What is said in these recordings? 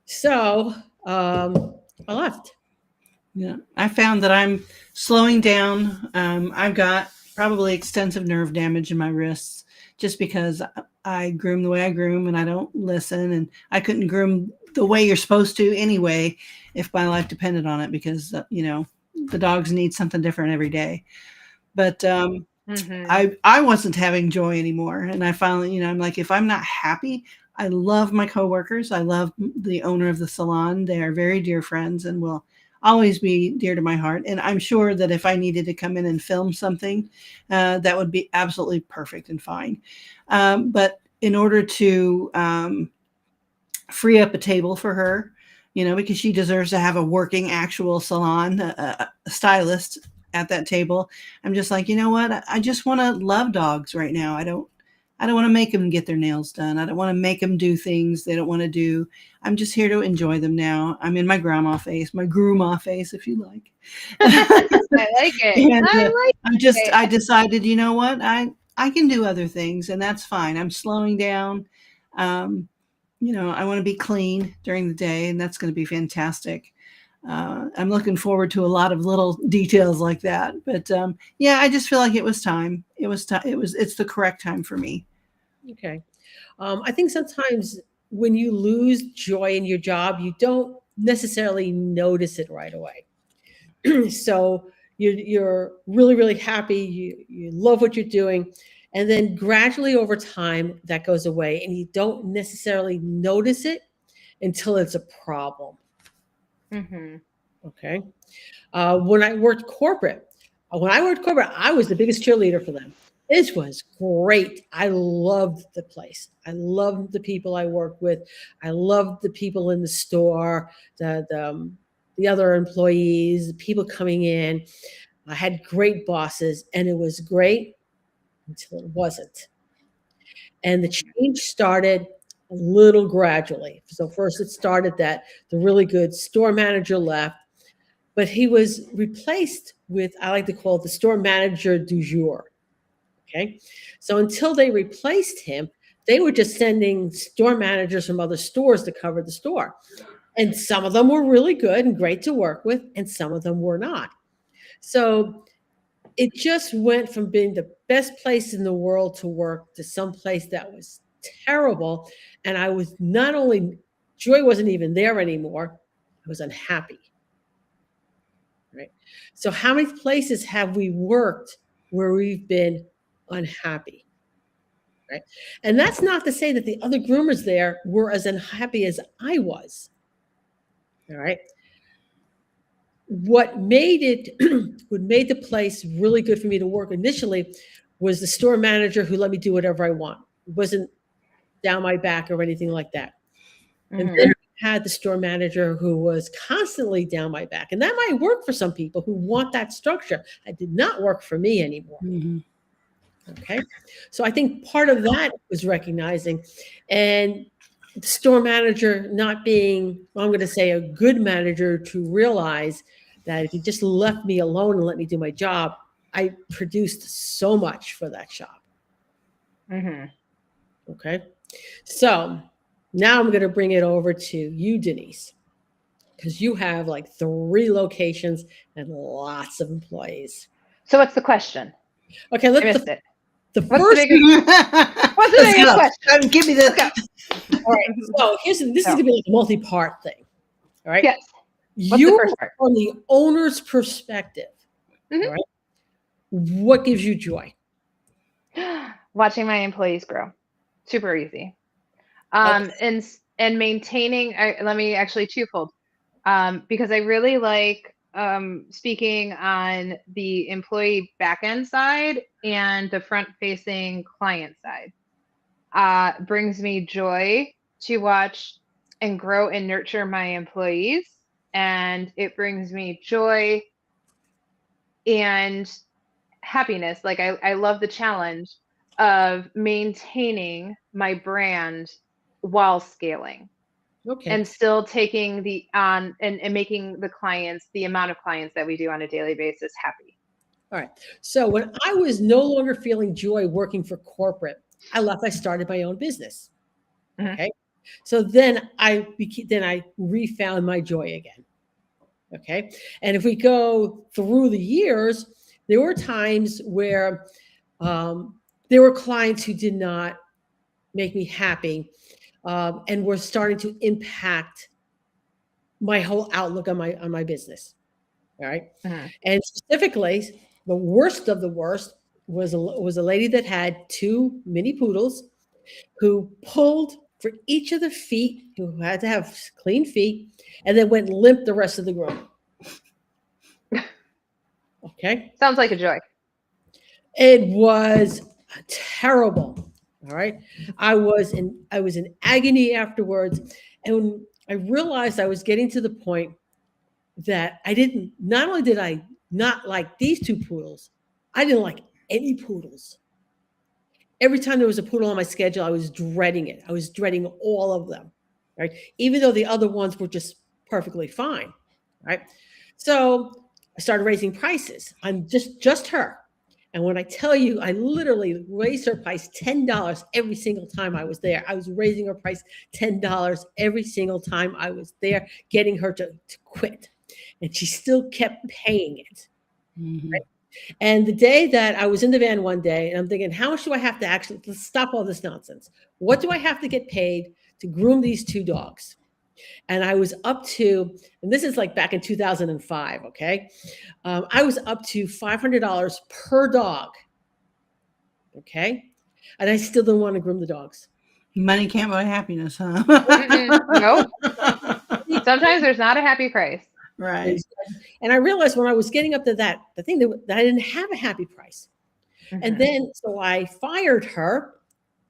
So I left. Yeah, I found that I'm slowing down. I've got probably extensive nerve damage in my wrists just because I groom the way I groom and I don't listen. And I couldn't groom the way you're supposed to anyway if my life depended on it because, the dogs need something different every day. But Mm-hmm. I wasn't having joy anymore, and I finally, I'm like, if I'm not happy, I love my coworkers. I love the owner of the salon. They are very dear friends and will always be dear to my heart. And I'm sure that if I needed to come in and film something, that would be absolutely perfect and fine. But in order to free up a table for her, because she deserves to have a working actual salon, a stylist at that table. I'm just like, you know what? I just want to love dogs right now. I don't want to make them get their nails done. I don't want to make them do things they don't want to do. I'm just here to enjoy them now. I'm in my grandma face, my grandma face, if you like. I like it. And I like I it. decided, you know what? I can do other things, and that's fine. I'm slowing down. Um, I want to be clean during the day, and that's going to be fantastic. I'm looking forward to a lot of little details like that. But yeah, I just feel like it was time. It was time. It's the correct time for me. Okay. I think sometimes when you lose joy in your job, you don't necessarily notice it right away. So you're really, really happy. You love what you're doing. And then gradually over time, that goes away. And you don't necessarily notice it until it's a problem. Mm-hmm. Okay. When I worked corporate, I was the biggest cheerleader for them. This was great. I loved the place. I loved the people I worked with. I loved the people in the store, the other employees, the people coming in. I had great bosses, and it was great until it wasn't. And the change started a little gradually. So first, it started that the really good store manager left, but he was replaced with, I like to call it the store manager du jour. Okay. So until they replaced him, they were just sending store managers from other stores to cover the store. And some of them were really good and great to work with, and some of them were not. So it just went from being the best place in the world to work to some place that was terrible. And I was not only, joy wasn't even there anymore, I was unhappy. Right. So how many places have we worked where we've been unhappy? Right. And that's not to say that the other groomers there were as unhappy as I was. All right. What made it, what made the place really good for me to work initially was the store manager who let me do whatever I want. It wasn't down my back or anything like that. And then Mm-hmm. I had the store manager who was constantly down my back. And that might work for some people who want that structure. It did not work for me anymore. Mhm. Okay. So I think part of that was recognizing and the store manager not being, well, I'm going to say, a good manager to realize that if he just left me alone and let me do my job, I produced so much for that shop. Mm-hmm. Okay. So now I'm going to bring it over to you, Denise, because you have like 3 locations and lots of employees. So what's the question? Okay. I missed it. The What's the first, biggest What's the Let's biggest go. question? Give me Let's go. the. all right. So this is So, going to be like a multi-part thing. All right. yes. What's the You, first part? from the owner's perspective, all Mm-hmm. right, what gives you joy? Watching my employees grow. Super easy. Okay. And maintaining. Let me actually twofold. Because I really like speaking on the employee backend side and the front facing client side. Brings me joy to watch and grow and nurture my employees. And it brings me joy and happiness. Like I love the challenge of maintaining my brand while scaling Okay. and still taking the on and making the clients, the amount of clients that we do on a daily basis, happy. All right. So when I was no longer feeling joy working for corporate, I left. I started my own business. Mhm. Okay. So then I refound my joy again. Okay. And if we go through the years, there were times where there were clients who did not make me happy, and were starting to impact my whole outlook on my business. All right. Mhm. And specifically, the worst of the worst was a lady that had two mini poodles who pulled for each of the feet, who had to have clean feet, and then went limp the rest of the groom. Okay. Sounds like a joy. It was terrible. All right. I was in agony afterwards. And when I realized I was getting to the point that not only did I not like these two poodles, I didn't like any poodles. Every time there was a poodle on my schedule, I was dreading it. I was dreading all of them. Right. Even though the other ones were just perfectly fine. Right. So I started raising prices on just her. And when I tell you, I literally raised her price $10 every single time I was there. I was raising her price $10 every single time I was there, getting her to quit. And she still kept paying it. Mhm. Right? And the day that I was in the van one day, and I'm thinking, how much do I have to actually let's stop all this nonsense? What do I have to get paid to groom these two dogs? And I was up to, and this is like back in 2005, okay? I was up to $500 per dog, okay? And I still don't want to groom the dogs. Money can't buy happiness, huh? Nope. Sometimes there's not a happy price. Right. And I realized when I was getting up to that, the thing that I didn't have a happy price. And Mhm. then, so I fired her,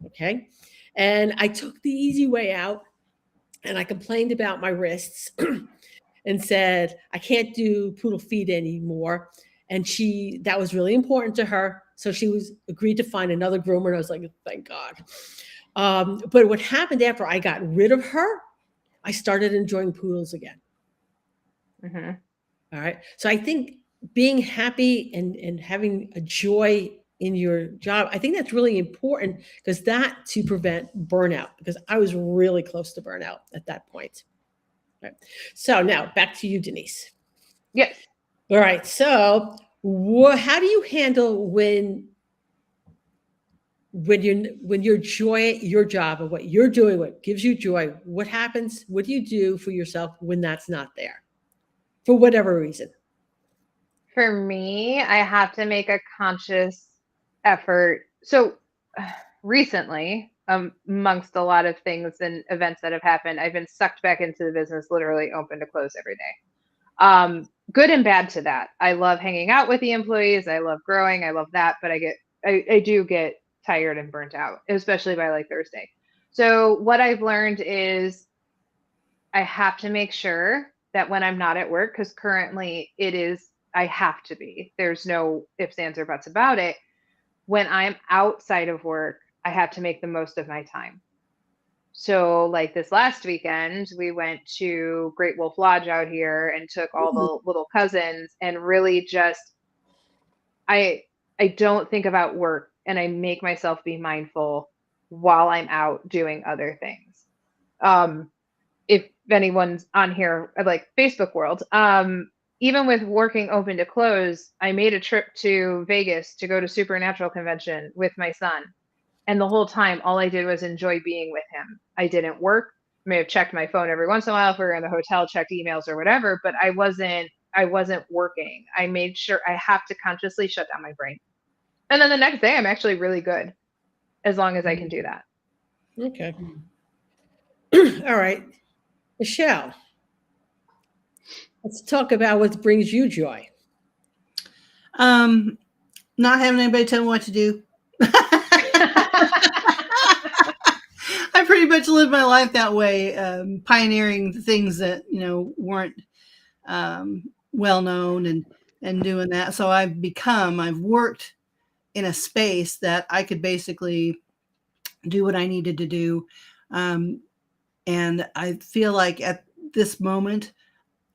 okay? And I took the easy way out, and I complained about my wrists and said, I can't do poodle feet anymore. And that was really important to her. So she agreed to find another groomer. And I was like, thank God. But what happened after I got rid of her, I started enjoying poodles again. Mhm. All right. So I think being happy and having a joy in your job, I think that's really important, because that to prevent burnout, because I was really close to burnout at that point. All right. So now back to you, Denise. Yes. All right. So how do you handle when your joy, your job, and what you're doing, what gives you joy, what happens? What do you do for yourself when that's not there, for whatever reason? For me, I have to make a conscious effort. So recently, amongst a lot of things and events that have happened, I've been sucked back into the business, literally open to close every day. Good and bad to that. I love hanging out with the employees. I love growing. I love that, but I do get tired and burnt out, especially by like Thursday. So what I've learned is I have to make sure that when I'm not at work, because currently I have to be. There's no ifs, ands, or buts about it. When I'm outside of work, I have to make the most of my time. So, like this last weekend, we went to Great Wolf Lodge out here and took all the little cousins, and really just I I don't think about work, and I make myself be mindful while I'm out doing other things. Um, if anyone's on here like Facebook world, even with working open to close, I made a trip to Vegas to go to Supernatural convention with my son. And the whole time, all I did was enjoy being with him. I didn't work. I may have checked my phone every once in a while if we were in the hotel, checked emails or whatever, but I wasn't working. I made sure I have to consciously shut down my brain. And then the next day I'm actually really good as long as I can do that. Okay. All right. Michelle, let's talk about what brings you joy. Not having anybody tell me what to do. I pretty much lived my life that way, pioneering the things that weren't well known and doing that. So I've worked in a space that I could basically do what I needed to do, and I feel like at this moment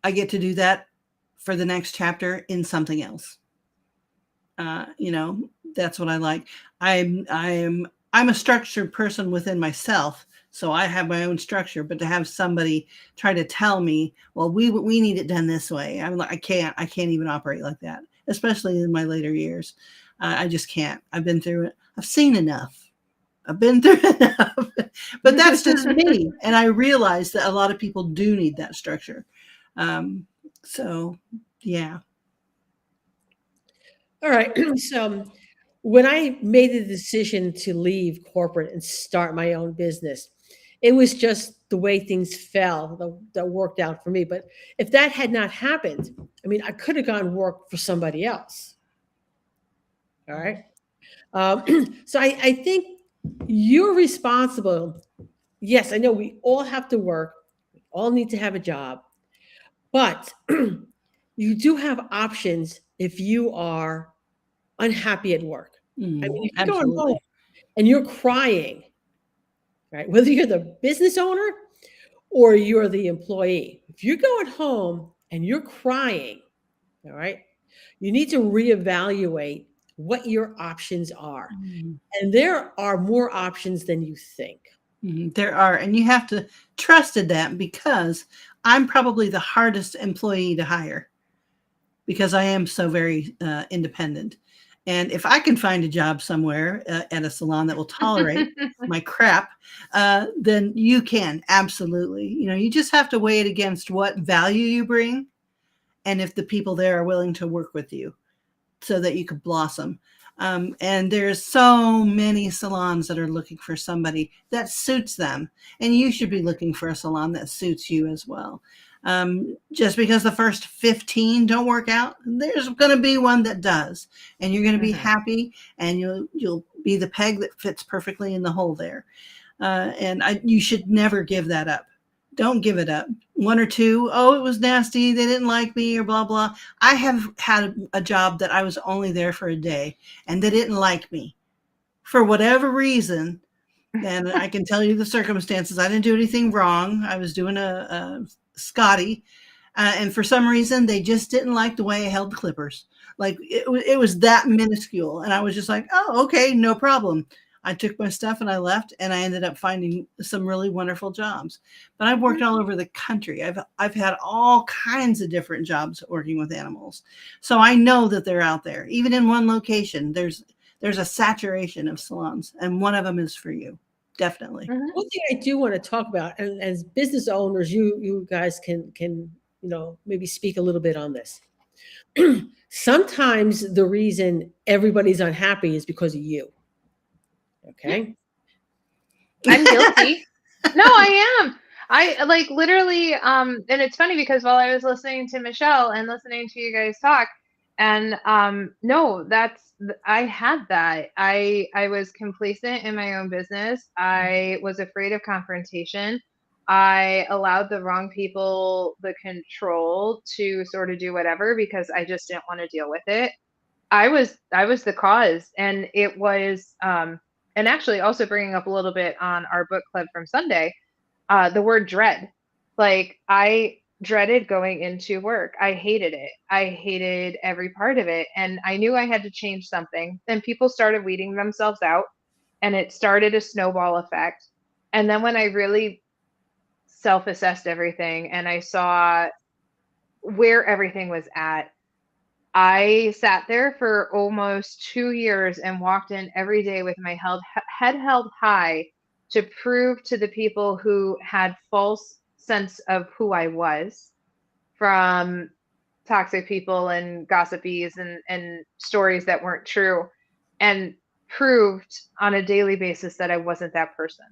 I get to do that for the next chapter in something else. That's what I like. I'm a structured person within myself, So I have my own structure, but to have somebody try to tell me, well, we need it done this way. I'm like, I can't even operate like that, especially in my later years. I just can't. I've been through it. I've seen enough. I've been through enough, but that's just me. And I realize that a lot of people do need that structure. So yeah. All right. So when I made the decision to leave corporate and start my own business, it was just the way things fell that worked out for me. But if that had not happened, I mean, I could have gone work for somebody else. All right. So I think you're responsible. Yes, I know we all have to work, we all need to have a job, but you do have options if you are unhappy at work. I mean, if you're going home Absolutely. and you're crying, right? Whether you're the business owner or you're the employee, if you're going home and you're crying, all right, you need to reevaluate what your options are. Mhm. And there are more options than you think. There are, and you have to trust in that because I'm probably the hardest employee to hire because I am so very independent. And if I can find a job somewhere at a salon that will tolerate my crap, then you can absolutely. You just have to weigh it against what value you bring and if the people there are willing to work with you so that you could blossom. And there's so many salons that are looking for somebody that suits them. And you should be looking for a salon that suits you as well. Just because the first 15 don't work out, there's going to be one that does. And you're going to be happy and you'll be the peg that fits perfectly in the hole there. You should never give that up. Don't give it up. One or two, oh, it was nasty, they didn't like me or blah, blah. I have had a job that I was only there for a day and they didn't like me for whatever reason. And I can tell you the circumstances. I didn't do anything wrong. I was doing a Scotty. And for some reason, they just didn't like the way I held the clippers. Like it was that minuscule. And I was just like, oh, okay, no problem. I took my stuff and I left, and I ended up finding some really wonderful jobs. But I've worked all over the country. I've had all kinds of different jobs working with animals. So I know that they're out there. Even in one location, there's a saturation of salons, and one of them is for you. Definitely. One thing I do want to talk about, and as business owners, you guys can maybe speak a little bit on this. Sometimes the reason everybody's unhappy is because of you. Okay. I'm guilty. No, I am. I like literally, and it's funny because while I was listening to Michelle and listening to you guys talk, and no, I had that. I was complacent in my own business. I was afraid of confrontation. I allowed the wrong people the control to sort of do whatever because I just didn't want to deal with it. I was the cause, and it was and actually also bringing up a little bit on our book club from Sunday, the word dread. Like I dreaded going into work. I hated it. I hated every part of it, and I knew I had to change something. And people started weeding themselves out, and it started a snowball effect. And then when I really self-assessed everything and I saw where everything was at, I sat there for almost 2 years and walked in every day with my head held high to prove to the people who had false sense of who I was from toxic people and gossipies and stories that weren't true, and proved on a daily basis that I wasn't that person.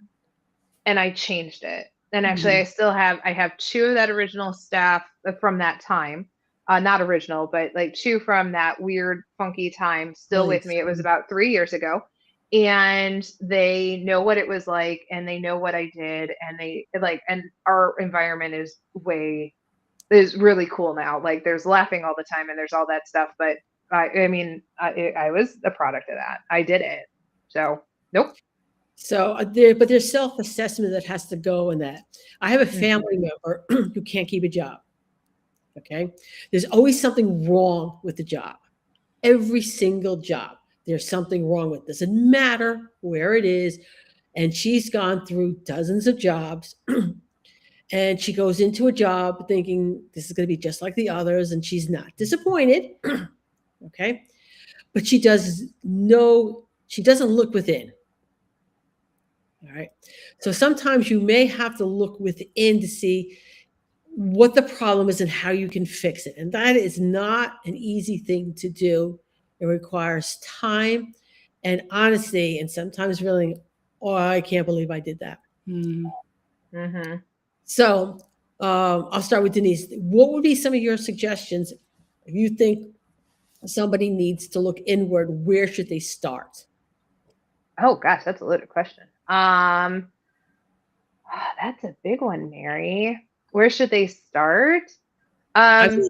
And I changed it. And actually I have two of that original staff from that time. Not original, but like two from that weird, funky time still with me. It was about 3 years ago. And they know what it was like, and they know what I did. And and our environment is really cool now. Like there's laughing all the time and there's all that stuff. But I was a product of that. I did it. So, nope. So but there's self-assessment that has to go in that. I have a family member who can't keep a job. Okay. There's always something wrong with the job. Every single job, there's something wrong with. Doesn't matter where it is. and she's gone through dozens of jobs. And she goes into a job thinking this is going to be just like the others, and she's not disappointed. Okay. But she doesn't look within. All right. So sometimes you may have to look within to see what the problem is and how you can fix it. And that is not an easy thing to do. It requires time and honesty, and sometimes really, oh, I can't believe I did that. Mm-hmm. So I'll start with Denise. What would be some of your suggestions if you think somebody needs to look inward? Where should they start? Oh gosh, that's a loaded question. That's a big one, Mary. Where should they start? I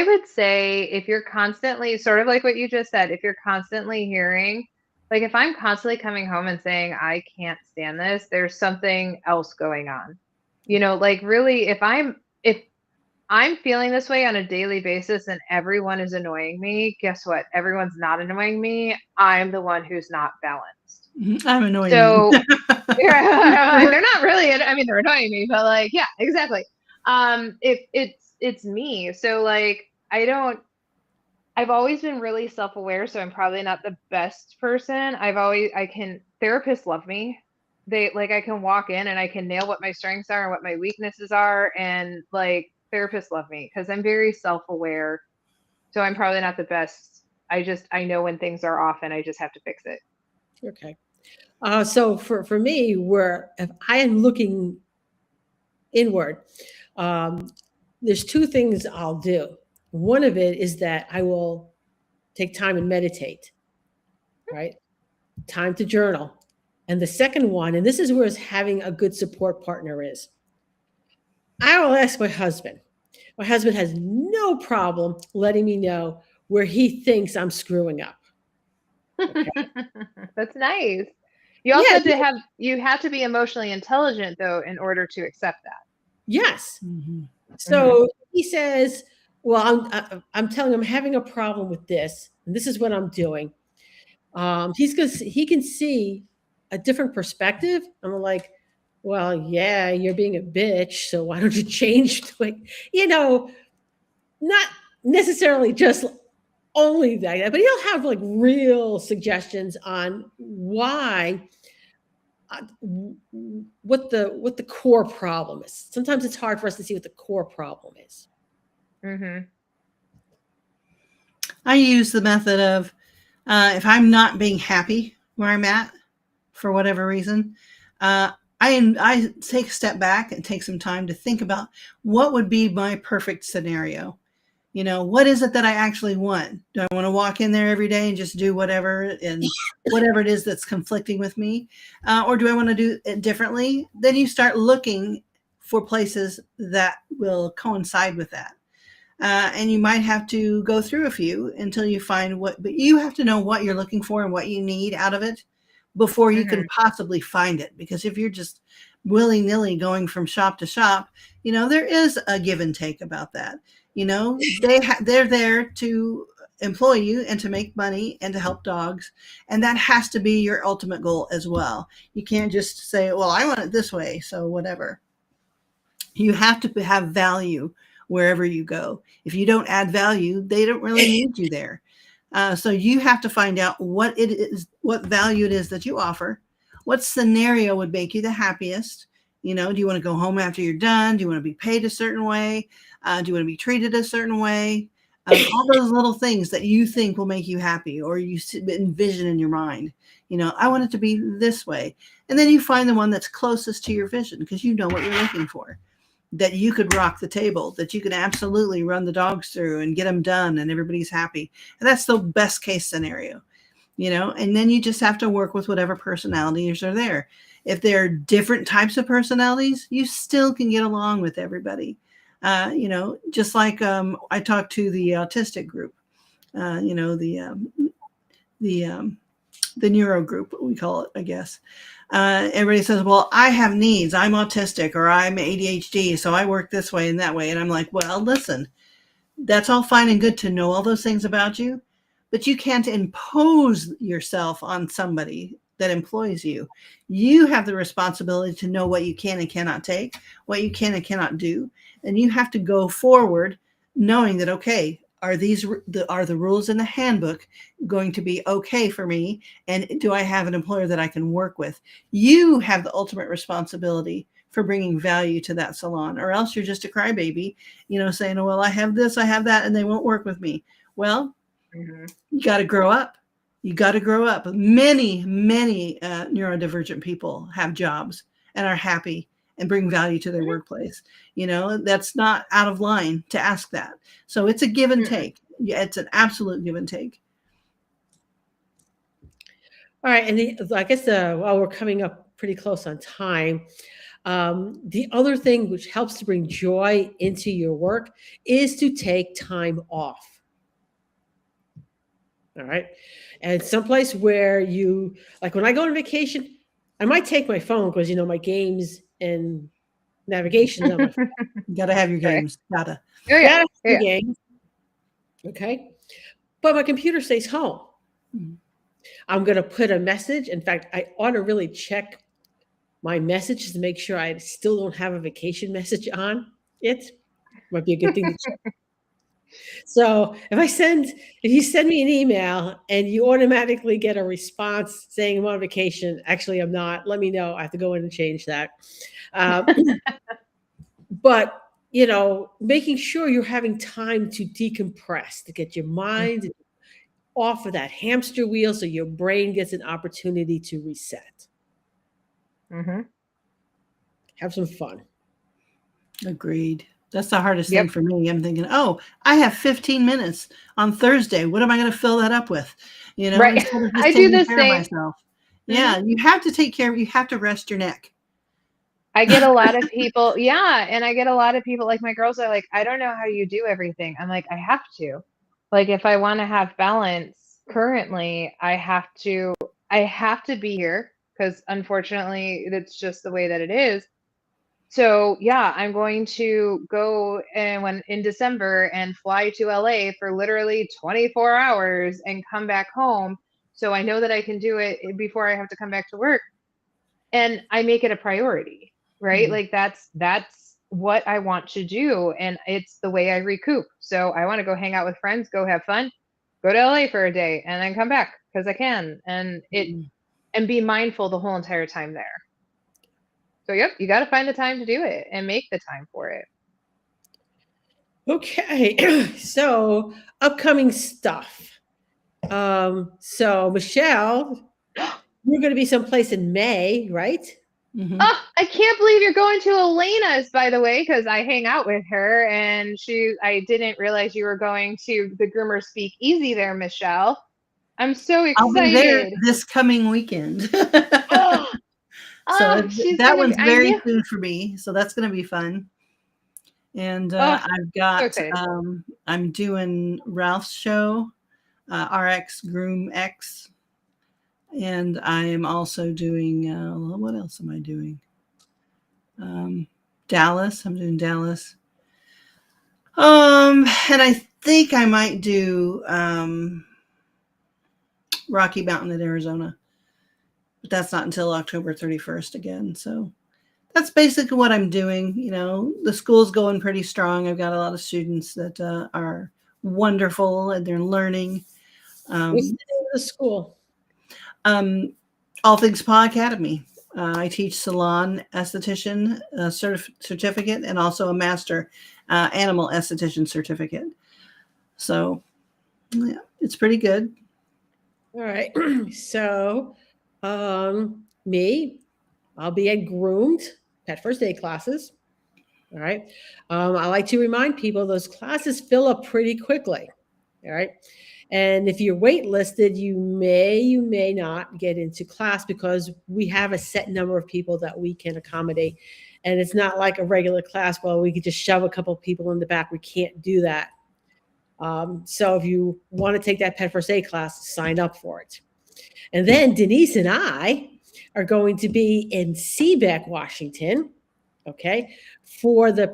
would say if you're constantly, sort of like what you just said, if you're constantly hearing, like if I'm constantly coming home and saying, I can't stand this, there's something else going on. You know, like really, if I'm feeling this way on a daily basis and everyone is annoying me, guess what? Everyone's not annoying me. I'm the one who's not balanced. I'm annoying. So they're not really, I mean, they're annoying me, but like, yeah, exactly. If it's me. So like, I've always been really self-aware, so I'm probably not the best person. Therapists love me. I can walk in and I can nail what my strengths are and what my weaknesses are. And like, therapists love me because I'm very self-aware. So I'm probably not the best. I know when things are off and I just have to fix it. Okay. So for me, if I am looking inward, there's two things I'll do. One of it is that I will take time and meditate, right? Time to journal. And the second one, and this is where having a good support partner is, I will ask my husband. My husband has no problem letting me know where he thinks I'm screwing up. Okay. That's nice. You also have to be emotionally intelligent though, in order to accept that. Yes. Mm-hmm. So he says, well, I'm telling him I'm having a problem with this, and this is what I'm doing. He can see a different perspective. I'm like, well, yeah, you're being a bitch, so why don't you change? Like, not necessarily just only that, but he'll have like real suggestions on why, what the core problem is. Sometimes it's hard for us to see what the core problem is. Mm-hmm. I use the method of if I'm not being happy where I'm at for whatever reason, I take a step back and take some time to think about what would be my perfect scenario. What is it that I actually want? Do I want to walk in there every day and just do whatever it is that's conflicting with me? Or do I want to do it differently? Then you start looking for places that will coincide with that. And you might have to go through a few until you find but you have to know what you're looking for and what you need out of it before you can possibly find it. Because if you're just willy-nilly going from shop to shop, there is a give and take about that. They're there to employ you and to make money and to help dogs. And that has to be your ultimate goal as well. You can't just say, well, I want it this way, so whatever. You have to have value wherever you go. If you don't add value, they don't really need you there. So you have to find out what value it is that you offer. What scenario would make you the happiest? Do you want to go home after you're done? Do you want to be paid a certain way? Do you want to be treated a certain way? All those little things that you think will make you happy or you envision in your mind. I want it to be this way. And then you find the one that's closest to your vision because you know what you're looking for. That you could rock the table, that you could absolutely run the dogs through and get them done and everybody's happy. And that's the best case scenario, and then you just have to work with whatever personalities are there. If there are different types of personalities, you still can get along with everybody. Just like I talked to the autistic group, the neuro group, we call it, I guess. Everybody says, well, I have needs. I'm autistic or I'm ADHD. So I work this way and that way. And I'm like, well, listen, that's all fine and good to know all those things about you, but you can't impose yourself on somebody that employs you. You have the responsibility to know what you can and cannot take, what you can and cannot do. And you have to go forward knowing that, okay, are the rules in the handbook going to be okay for me? And do I have an employer that I can work with? You have the ultimate responsibility for bringing value to that salon, or else you're just a crybaby, saying, well, I have this, I have that, and they won't work with me. Well, you got to grow up. You got to grow up. Many neurodivergent people have jobs and are happy and bring value to their workplace. That's not out of line to ask that. So it's a give and take. Yeah, it's an absolute give and take. All right. And I guess while we're coming up pretty close on time, the other thing which helps to bring joy into your work is to take time off. All right. And someplace where like when I go on vacation, I might take my phone because, my games and navigation on my phone. You got to have your games. Gotta. Oh, yeah. Yeah. Games. Okay. But my computer stays home. Mm-hmm. I'm going to put a message. In fact, I ought to really check my messages to make sure I still don't have a vacation message on it. Might be a good thing to check. So if you send me an email and you automatically get a response saying I'm on vacation, actually I'm not, let me know. I have to go in and change that. But, making sure you're having time to decompress, to get your mind off of that hamster wheel so your brain gets an opportunity to reset. Mm-hmm. Have some fun. Agreed. That's the hardest thing for me. I'm thinking, I have 15 minutes on Thursday. What am I going to fill that up with? Right. I do the same. Myself. Yeah, you have to take care of. You have to rest your neck. I get a lot of people. Yeah, and I get a lot of people. Like my girls are like, I don't know how you do everything. I'm like, I have to. Like if I want to have balance, currently, I have to be here because unfortunately, it's just the way that it is. So yeah, I'm going to go in December and fly to LA for literally 24 hours and come back home. So I know that I can do it before I have to come back to work. And I make it a priority, right? Like that's what I want to do. And it's the way I recoup. So I want to go hang out with friends, go have fun, go to LA for a day and then come back because I can. And and be mindful the whole entire time there. So, you got to find the time to do it and make the time for it. Okay. So, upcoming stuff. So, Michelle, you're going to be someplace in May, right? Mm-hmm. Oh, I can't believe you're going to Elena's, by the way, because I hang out with her and I didn't realize you were going to the Groomer Speak Easy there, Michelle. I'm so excited. I'll be there this coming weekend. So that one's very soon for me. So that's going to be fun. And I've got, so I'm doing Ralph's show, RX Groom X. And I am also doing, what else am I doing? Dallas. I'm doing Dallas. And I think I might do Rocky Mountain in Arizona. But that's not until October 31st again. So that's basically what I'm doing. The school's going pretty strong. I've got a lot of students that are wonderful and they're learning. What's the name of the school? All Things Spa Academy. I teach salon esthetician certificate and also a master animal esthetician certificate. So yeah, it's pretty good. All right. So me, I'll be at Groomed Pet First Aid classes. All right. I like to remind people those classes fill up pretty quickly. All right. And if you're waitlisted, you may not get into class because we have a set number of people that we can accommodate. And it's not like a regular class where we could just shove a couple of people in the back. We can't do that. So if you want to take that Pet First Aid class, sign up for it. And then Denise and I are going to be in Seabeck, Washington, okay, for the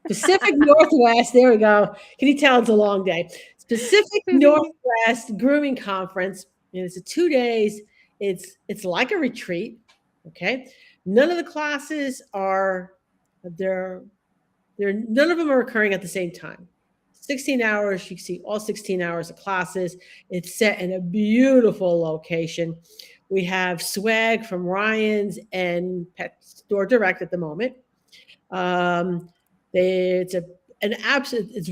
Pacific Northwest. There we go. Can you tell it's a long day? Pacific Northwest Grooming Conference. And it's a 2 days. It's like a retreat. Okay. None of the classes are none of them are occurring at the same time. 16 hours, you can see all 16 hours of classes. It's set in a beautiful location. We have swag from Ryan's and Pet Store Direct at the moment. It's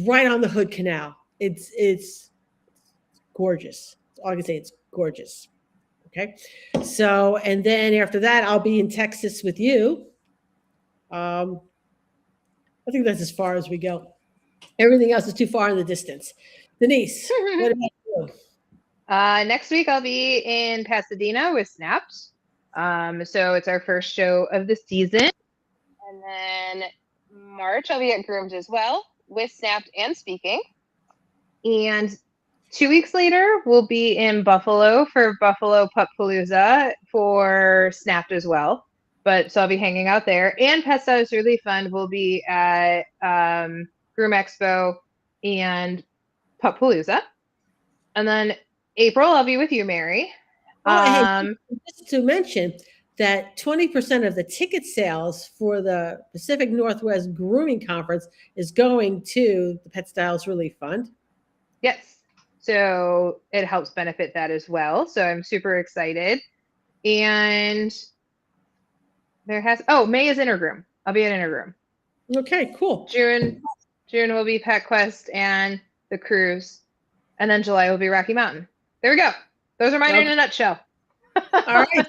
right on the Hood Canal. It's gorgeous. All I can say, it's gorgeous. Okay. So, and then after that, I'll be in Texas with you. I think that's as far as we go. Everything else is too far in the distance. Denise, what about you? Next week I'll be in Pasadena with Snapped. So it's our first show of the season. And then March I'll be at Groomed as well with Snapped and Speaking. And 2 weeks later we'll be in Buffalo for Buffalo Pup Palooza for Snapped as well. But so I'll be hanging out there. And Pet Styles Really Fun will be at Groom Expo and Pup Palooza. And then April, I'll be with you, Mary. Hey, just to mention that 20% of the ticket sales for the Pacific Northwest Grooming Conference is going to the Pet Styles Relief Fund. Yes. So it helps benefit that as well. So I'm super excited. And May is Intergroom. I'll be at Intergroom. Okay, cool. June will be Pet Quest and the cruise. And then July will be Rocky Mountain. There we go. Those are mine in a nutshell. All right.